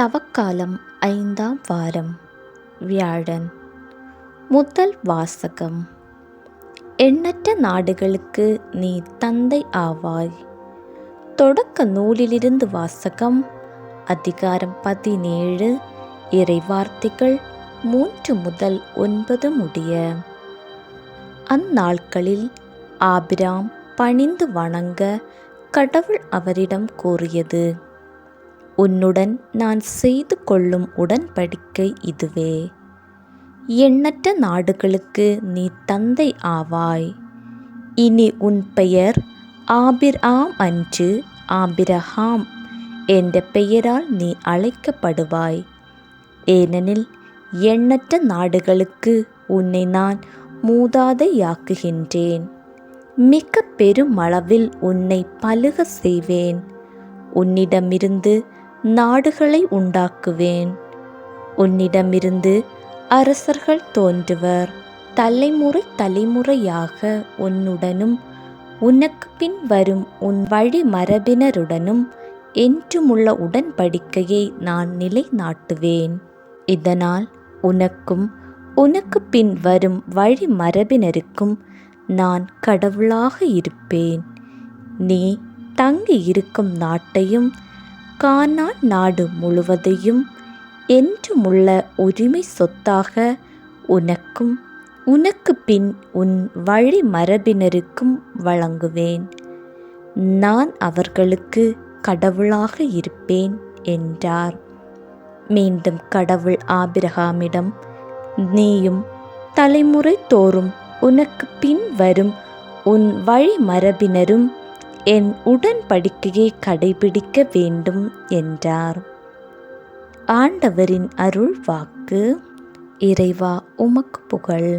தவக்காலம் 5ஆம் வாரம் வியாழன். முதல் வாசகம். எண்ணற்ற நாடுகளுக்கு நீ தந்தை ஆவாய். தொடக்க நூலிலிருந்து வாசகம். அதிகாரம் 17, இறைவார்த்தைகள் 3 முதல் 9 முடிய. அந்நாட்களில் ஆபிராம் பணிந்து வணங்க கடவுள் அவரிடம் கூறியது, உன்னுடன் நான் செய்து கொள்ளும் உடன்படிக்கை இதுவே. எண்ணற்ற நாடுகளுக்கு நீ தந்தை ஆவாய். இனி உன் பெயர் ஆபிராம் அன்று ஆபிரகாம் என்ற பெயரால் நீ அழைக்கப்படுவாய். ஏனெனில் எண்ணற்ற நாடுகளுக்கு உன்னை நான் மூதாதையாக்குகின்றேன். மிக பெருமளவில் உன்னை பலுக செய்வேன். உன்னிடமிருந்து நாடுகளை உண்டாக்குவேன். உன்னிடமிருந்து அரசர்கள் தோன்றுவர். தலைமுறை தலைமுறையாக உன்னுடனும் உனக்கு பின் வரும் உன் வழி மரபினருடனும் என்றுமுள்ள உடன்படிக்கையை நான் நிலைநாட்டுவேன். இதனால் உனக்கும் உனக்கு பின் வரும் வழி மரபினருக்கும் நான் கடவுளாக இருப்பேன். நீ தங்கி இருக்கும் நாட்டையும் கானான் நாடு முழுவதையும் என்றுமுள்ள உரிமை சொத்தாக உனக்கும் உனக்கு பின் உன் வழி மரபினருக்கும் வழங்குவேன். நான் அவர்களுக்கு கடவுளாக இருப்பேன் என்றார். மீண்டும் கடவுள் ஆபிரகாமிடம், நீயும் தலைமுறை தோறும் உனக்கு பின் வரும் உன் வழி மரபினரும் என் உடன்படிக்கையை கடைபிடிக்க வேண்டும் என்றார். ஆண்டவரின் அருள் வாக்கு. இறைவா, உமக்கு புகழ்.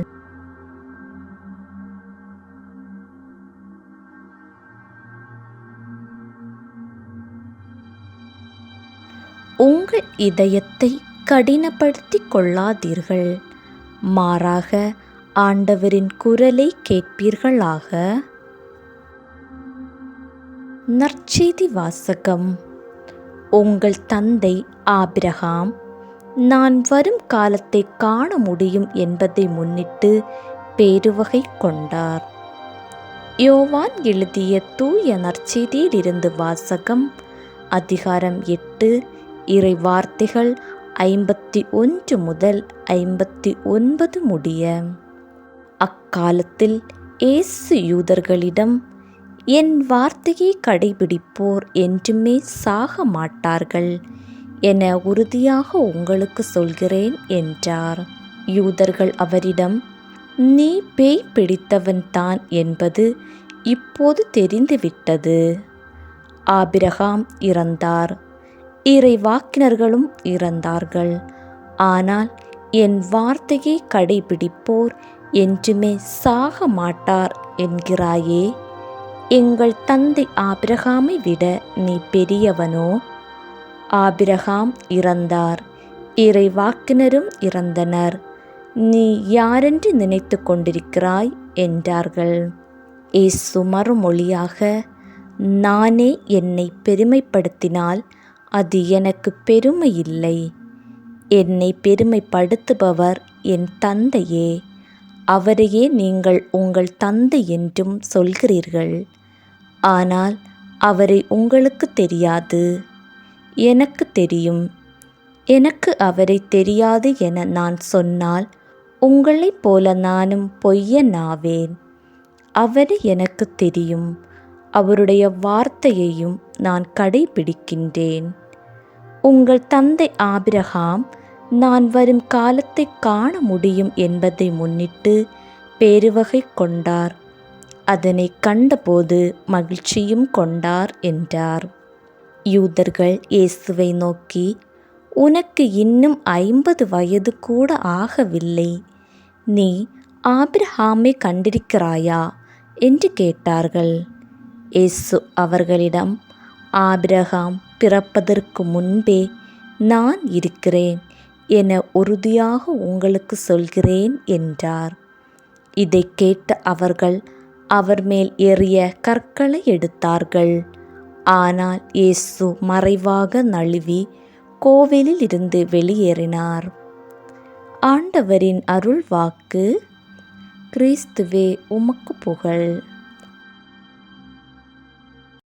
உங்கள் இதயத்தை கடினப்படுத்திக் கொள்ளாதீர்கள், மாறாக ஆண்டவரின் குரலை கேட்பீர்களாக. நற்செய்தி வாசகம். உங்கள் தந்தை ஆபிரகாம் நான் வரும் காலத்தை காண முடியும் என்பதை முன்னிட்டு பேருவகை கொண்டார். யோவான் எழுதிய தூய நற்செய்தியிலிருந்து வாசகம். அதிகாரம் 8, இறைவார்த்தைகள் 51 முதல் 59 முடிய. அக்காலத்தில் இயேசு யூதர்களிடம், என் வார்த்தையை கடைபிடிப்போர் என்றுமே சாக மாட்டார்கள் என உறுதியாக உங்களுக்கு சொல்கிறேன் என்றார். யூதர்கள் அவரிடம், நீ பேய் பிடித்தவன்தான் என்பது இப்போது தெரிந்துவிட்டது. ஆபிரகாம் இறந்தார், இறைவாக்கினர்களும் இறந்தார்கள். ஆனால் என் வார்த்தையை கடைபிடிப்போர் என்றுமே சாக மாட்டார் என்கிறாயே. எங்கள் தந்தை ஆபிரகாமை விட நீ பெரியவனோ? ஆபிரகாம் இறந்தார், இறைவாக்கினரும் இறந்தனர். நீ யாரென்று நினைத்து கொண்டிருக்கிறாய் என்றார்கள். இயேசு மறுமொழியாக, நானே என்னை பெருமைப்படுத்தினால் அது எனக்கு பெருமை இல்லை. என்னை பெருமைப்படுத்துபவர் என் தந்தையே. அவரையே நீங்கள் உங்கள் தந்தை என்றும் சொல்கிறீர்கள். ஆனால் அவரை உங்களுக்கு தெரியாது, எனக்கு தெரியும். எனக்கு அவரை தெரியாது என நான் சொன்னால் உங்களைப் போல நானும் பொய்யனாவேன். அவரை எனக்கு தெரியும், அவருடைய வார்த்தையையும் நான் கடைபிடிக்கின்றேன். உங்கள் தந்தை ஆபிரகாம் நான் வரும் காலத்தை காண முடியும் என்பதை முன்னிட்டு பேருவகை கொண்டார். அதனை கண்டபோது மகிழ்ச்சியும் கொண்டார் என்றார். யூதர்கள் இயேசுவை நோக்கி, உனக்கு இன்னும் 50 வயது கூட ஆகவில்லை. நீ ஆபிரகாமை கண்டிருக்கிறாயா என்று கேட்டார்கள். இயேசு அவர்களிடம், ஆபிரகாம் பிறப்பதற்கு முன்பே நான் இருக்கிறேன் என உறுதியாக உங்களுக்கு சொல்கிறேன் என்றார். இதை கேட்ட அவர்கள் அவர் மேல் எறிய கற்களை எடுத்தார்கள். ஆனால் இயேசு மறைவாக நழுவி கோவிலில் இருந்து வெளியேறினார். ஆண்டவரின் அருள் வாக்கு. கிறிஸ்துவே உமக்கு புகழ்.